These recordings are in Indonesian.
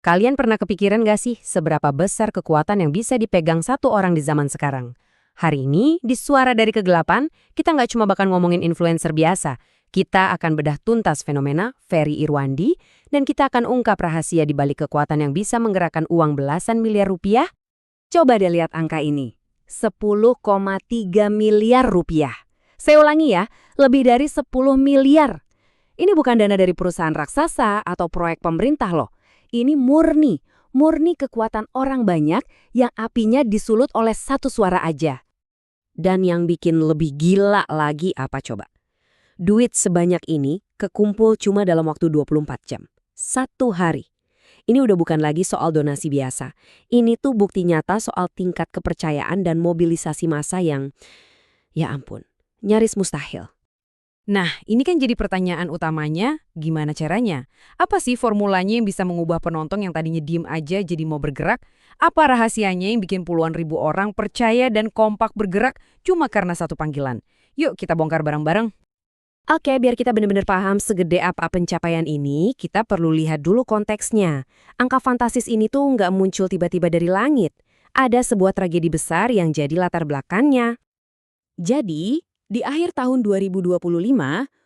Kalian pernah kepikiran gak sih seberapa besar kekuatan yang bisa dipegang satu orang di zaman sekarang? Hari ini, di Suara dari Kegelapan, kita nggak cuma bakal ngomongin influencer biasa. Kita akan bedah tuntas fenomena Ferry Irwandi, dan kita akan ungkap rahasia di balik kekuatan yang bisa menggerakkan uang belasan miliar rupiah. Coba deh lihat angka ini. 10,3 miliar rupiah. Saya ulangi ya, lebih dari 10 miliar. Ini bukan dana dari perusahaan raksasa atau proyek pemerintah loh. Ini murni kekuatan orang banyak yang apinya disulut oleh satu suara aja. Dan yang bikin lebih gila lagi apa coba? Duit sebanyak ini kekumpul cuma dalam waktu 24 jam. Satu hari. Ini udah bukan lagi soal donasi biasa. Ini tuh bukti nyata soal tingkat kepercayaan dan mobilisasi massa yang, ya ampun, nyaris mustahil. Nah, ini kan jadi pertanyaan utamanya, gimana caranya? Apa sih formulanya yang bisa mengubah penonton yang tadinya diem aja jadi mau bergerak? Apa rahasianya yang bikin puluhan ribu orang percaya dan kompak bergerak cuma karena satu panggilan? Yuk kita bongkar bareng-bareng. Oke, biar kita benar-benar paham segede apa pencapaian ini, kita perlu lihat dulu konteksnya. Angka fantastis ini tuh nggak muncul tiba-tiba dari langit. Ada sebuah tragedi besar yang jadi latar belakangnya. Jadi, di akhir tahun 2025,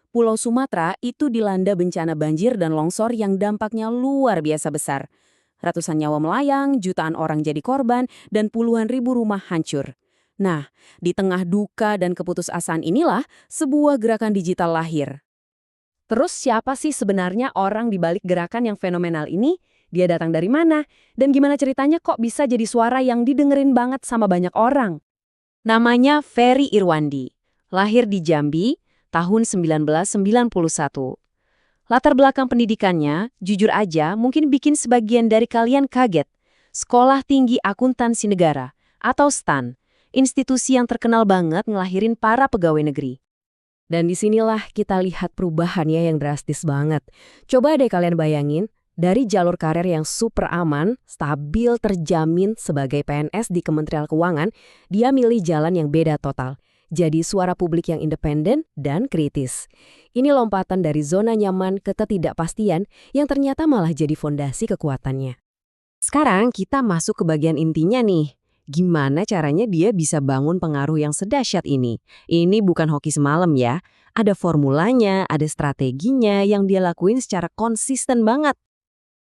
Pulau Sumatera itu dilanda bencana banjir dan longsor yang dampaknya luar biasa besar. Ratusan nyawa melayang, jutaan orang jadi korban, dan puluhan ribu rumah hancur. Nah, di tengah duka dan keputusasaan inilah sebuah gerakan digital lahir. Terus siapa sih sebenarnya orang di balik gerakan yang fenomenal ini? Dia datang dari mana? Dan gimana ceritanya kok bisa jadi suara yang didengerin banget sama banyak orang? Namanya Ferry Irwandi. Lahir di Jambi, tahun 1991. Latar belakang pendidikannya, jujur aja, mungkin bikin sebagian dari kalian kaget. Sekolah Tinggi Akuntansi Negara, atau STAN, institusi yang terkenal banget ngelahirin para pegawai negeri. Dan disinilah kita lihat perubahannya yang drastis banget. Coba deh kalian bayangin, dari jalur karir yang super aman, stabil, terjamin sebagai PNS di Kementerian Keuangan, dia milih jalan yang beda total. Jadi suara publik yang independen dan kritis. Ini lompatan dari zona nyaman ke ketidakpastian yang ternyata malah jadi fondasi kekuatannya. Sekarang kita masuk ke bagian intinya nih. Gimana caranya dia bisa bangun pengaruh yang sedahsyat ini? Ini bukan hoki semalam ya. Ada formulanya, ada strateginya yang dia lakuin secara konsisten banget.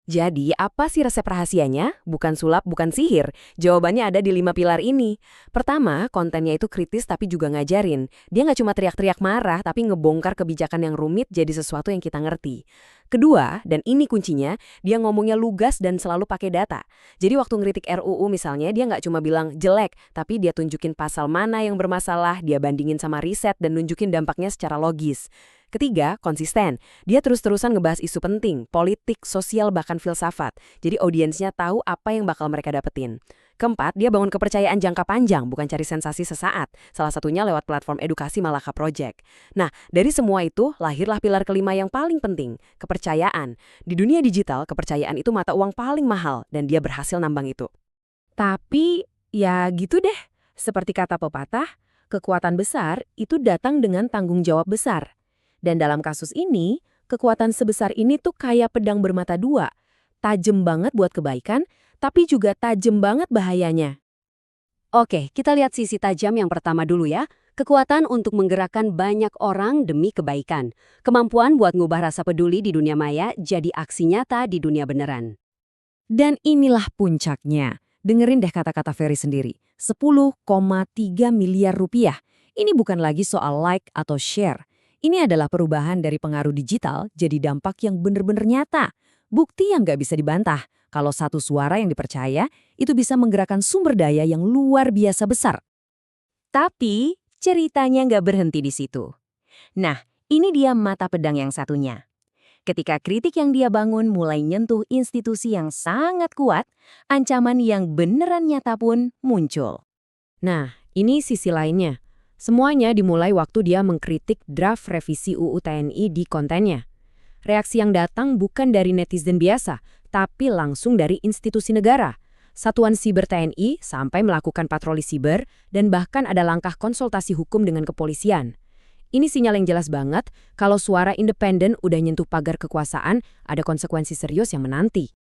Jadi, apa sih resep rahasianya? Bukan sulap, bukan sihir. Jawabannya ada di 5 pilar ini. Pertama, kontennya itu kritis tapi juga ngajarin. Dia nggak cuma teriak-teriak marah, tapi ngebongkar kebijakan yang rumit jadi sesuatu yang kita ngerti. Kedua, dan ini kuncinya, dia ngomongnya lugas dan selalu pakai data. Jadi waktu ngeritik RUU misalnya, dia nggak cuma bilang jelek, tapi dia tunjukin pasal mana yang bermasalah, dia bandingin sama riset dan nunjukin dampaknya secara logis. Ketiga, konsisten. Dia terus-terusan ngebahas isu penting, politik, sosial, bahkan filsafat. Jadi audiensnya tahu apa yang bakal mereka dapetin. Keempat, dia bangun kepercayaan jangka panjang, bukan cari sensasi sesaat. Salah satunya lewat platform edukasi Malaka Project. Nah, dari semua itu, lahirlah pilar kelima yang paling penting, kepercayaan. Di dunia digital, kepercayaan itu mata uang paling mahal, dan dia berhasil nambang itu. Tapi, ya gitu deh. Seperti kata pepatah, kekuatan besar itu datang dengan tanggung jawab besar. Dan dalam kasus ini, kekuatan sebesar ini tuh kayak pedang bermata dua. Tajam banget buat kebaikan, tapi juga tajam banget bahayanya. Oke, kita lihat sisi tajam yang pertama dulu ya. Kekuatan untuk menggerakkan banyak orang demi kebaikan. Kemampuan buat ngubah rasa peduli di dunia maya jadi aksi nyata di dunia beneran. Dan inilah puncaknya. Dengerin deh kata-kata Ferry sendiri. 10,3 miliar rupiah. Ini bukan lagi soal like atau share. Ini adalah perubahan dari pengaruh digital jadi dampak yang benar-benar nyata. Bukti yang nggak bisa dibantah. Kalau satu suara yang dipercaya, itu bisa menggerakkan sumber daya yang luar biasa besar. Tapi, ceritanya nggak berhenti di situ. Nah, ini dia mata pedang yang satunya. Ketika kritik yang dia bangun mulai nyentuh institusi yang sangat kuat, ancaman yang beneran nyata pun muncul. Nah, ini sisi lainnya. Semuanya dimulai waktu dia mengkritik draft revisi UU TNI di kontennya. Reaksi yang datang bukan dari netizen biasa, tapi langsung dari institusi negara. Satuan Siber TNI sampai melakukan patroli siber dan bahkan ada langkah konsultasi hukum dengan kepolisian. Ini sinyal yang jelas banget kalau suara independen udah nyentuh pagar kekuasaan, ada konsekuensi serius yang menanti.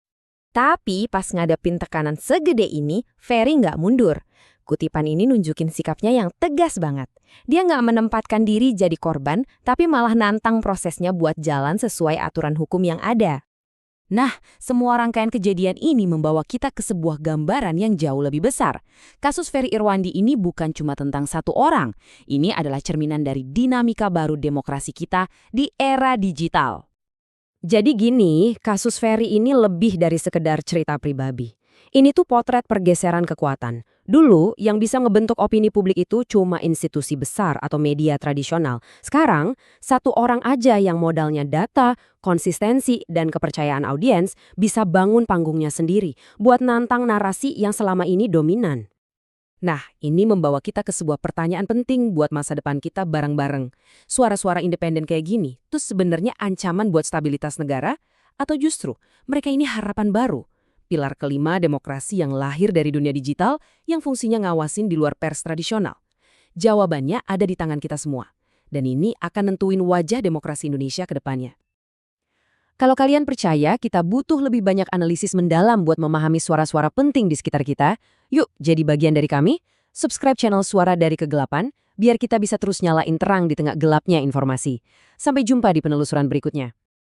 Tapi pas ngadepin tekanan segede ini, Ferry nggak mundur. Kutipan ini nunjukin sikapnya yang tegas banget. Dia nggak menempatkan diri jadi korban, tapi malah nantang prosesnya buat jalan sesuai aturan hukum yang ada. Nah, semua rangkaian kejadian ini membawa kita ke sebuah gambaran yang jauh lebih besar. Kasus Ferry Irwandi ini bukan cuma tentang satu orang. Ini adalah cerminan dari dinamika baru demokrasi kita di era digital. Jadi gini, kasus Ferry ini lebih dari sekedar cerita pribadi. Ini tuh potret pergeseran kekuatan. Dulu, yang bisa ngebentuk opini publik itu cuma institusi besar atau media tradisional. Sekarang, satu orang aja yang modalnya data, konsistensi, dan kepercayaan audiens bisa bangun panggungnya sendiri buat nantang narasi yang selama ini dominan. Nah, ini membawa kita ke sebuah pertanyaan penting buat masa depan kita bareng-bareng. Suara-suara independen kayak gini, tuh sebenarnya ancaman buat stabilitas negara? Atau justru mereka ini harapan baru? Pilar kelima demokrasi yang lahir dari dunia digital yang fungsinya ngawasin di luar pers tradisional. Jawabannya ada di tangan kita semua. Dan ini akan nentuin wajah demokrasi Indonesia ke depannya. Kalau kalian percaya kita butuh lebih banyak analisis mendalam buat memahami suara-suara penting di sekitar kita, yuk jadi bagian dari kami. Subscribe channel Suara dari Kegelapan, biar kita bisa terus nyalain terang di tengah gelapnya informasi. Sampai jumpa di penelusuran berikutnya.